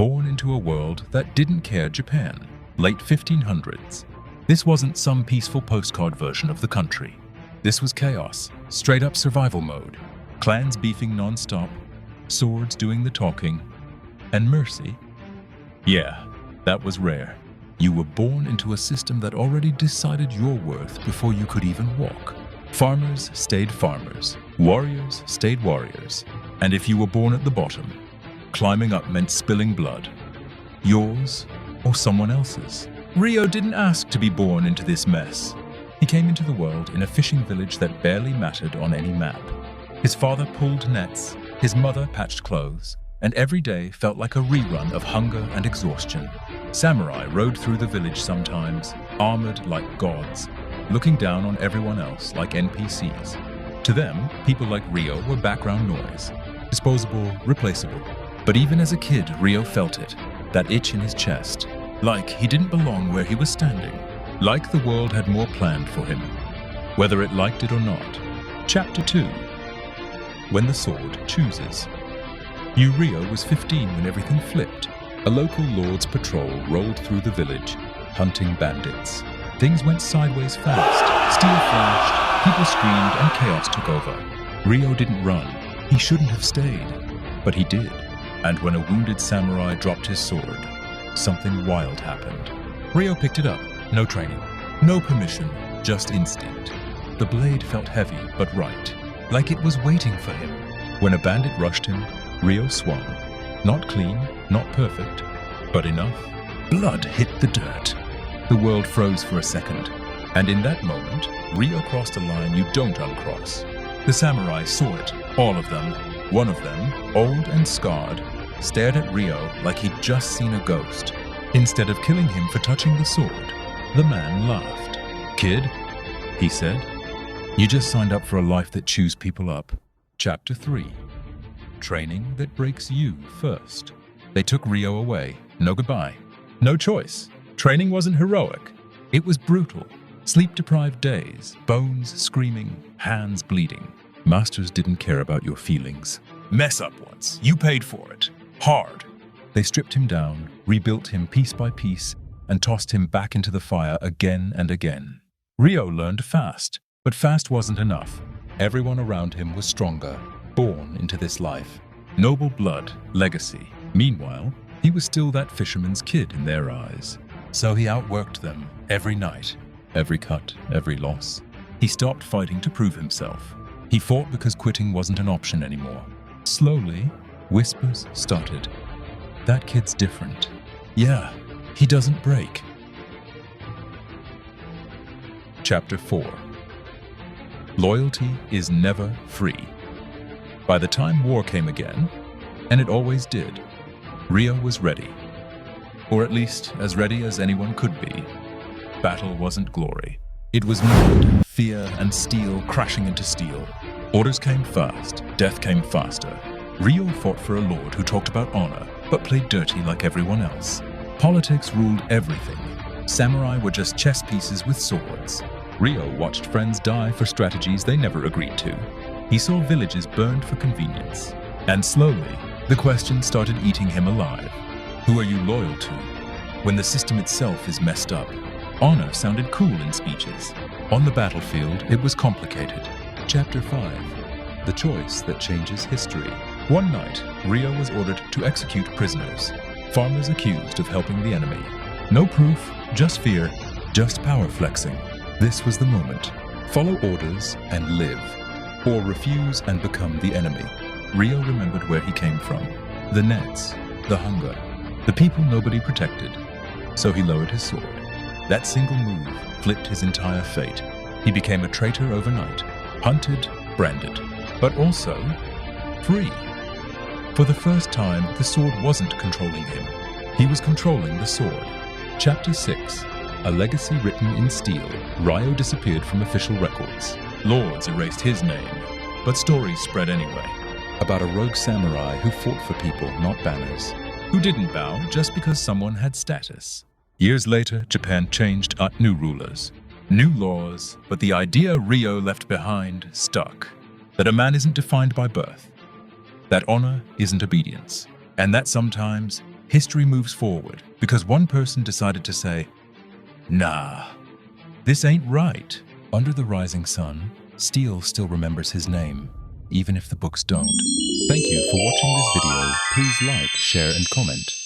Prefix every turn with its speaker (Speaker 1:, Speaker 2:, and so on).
Speaker 1: born into a world that didn't care Japan, late 1500s. This wasn't some peaceful postcard version of the country. This was chaos, straight-up survival mode, clans beefing non-stop, swords doing the talking, and mercy? Yeah, that was rare. You were born into a system that already decided your worth before you could even walk. Farmers stayed farmers, warriors stayed warriors, and if you were born at the bottom, climbing up meant spilling blood. Yours or someone else's. Ryo didn't ask to be born into this mess. He came into the world in a fishing village that barely mattered on any map. His father pulled nets, his mother patched clothes, and every day felt like a rerun of hunger and exhaustion. Samurai rode through the village sometimes, armored like gods, looking down on everyone else like NPCs. To them, people like Ryo were background noise, disposable, replaceable. But even as a kid, Ryo felt it, that itch in his chest, like he didn't belong where he was standing, like the world had more planned for him, whether it liked it or not. Chapter 2. When the Sword Chooses. Ryo was 15 when everything flipped. A local lord's patrol rolled through the village, hunting bandits. Things went sideways fast, steel flashed, people screamed, and chaos took over. Ryo didn't run. He shouldn't have stayed, but he did. And when a wounded samurai dropped his sword, something wild happened. Ryo picked it up. No training, no permission, just instinct. The blade felt heavy but right, like it was waiting for him. When a bandit rushed him, Ryo swung. Not clean, not perfect, but enough. Blood hit the dirt. The world froze for a second, and in that moment, Ryo crossed a line you don't uncross. The samurai saw it, all of them. One of them, old and scarred, stared at Ryo like he'd just seen a ghost. Instead of killing him for touching the sword, the man laughed. "Kid," he said, "you just signed up for a life that chews people up." Chapter 3. Training that breaks you first. They took Ryo away. No goodbye. No choice. Training wasn't heroic. It was brutal. Sleep-deprived days, bones screaming, hands bleeding. Masters didn't care about your feelings. Mess up once. You paid for it. Hard. They stripped him down, rebuilt him piece by piece, and tossed him back into the fire again and again. Ryo learned fast, but fast wasn't enough. Everyone around him was stronger, born into this life. Noble blood, legacy. Meanwhile, he was still that fisherman's kid in their eyes. So he outworked them every night, every cut, every loss. He stopped fighting to prove himself. He fought because quitting wasn't an option anymore. Slowly, whispers started. That kid's different. Yeah, he doesn't break. Chapter 4. Loyalty is never free. By the time war came again, and it always did, Ryo was ready. Or at least as ready as anyone could be. Battle wasn't glory. It was mud, fear, and steel crashing into steel. Orders came fast, death came faster. Ryo fought for a lord who talked about honor, but played dirty like everyone else. Politics ruled everything. Samurai were just chess pieces with swords. Ryo watched friends die for strategies they never agreed to. He saw villages burned for convenience. And slowly, the question started eating him alive. Who are you loyal to when the system itself is messed up? Honor sounded cool in speeches. On the battlefield, it was complicated. Chapter 5. The choice that changes history. One night, Ryo was ordered to execute prisoners. Farmers accused of helping the enemy. No proof, just fear, just power flexing. This was the moment. Follow orders and live, or refuse and become the enemy. Ryo remembered where he came from. The nets, the hunger, the people nobody protected. So he lowered his sword. That single move flipped his entire fate. He became a traitor overnight, hunted, branded, but also free. For the first time, the sword wasn't controlling him. He was controlling the sword. Chapter 6. A legacy written in steel. Ryo disappeared from official records. Lords erased his name, but stories spread anyway. About a rogue samurai who fought for people, not banners. Who didn't bow just because someone had status. Years later, Japan changed new rulers. New laws, but the idea Ryo left behind stuck. That a man isn't defined by birth. That honor isn't obedience. And that sometimes history moves forward because one person decided to say, "Nah, this ain't right." Under the rising sun, Steele still remembers his name, even if the books don't. Thank you for watching this video. Please like, share, and comment.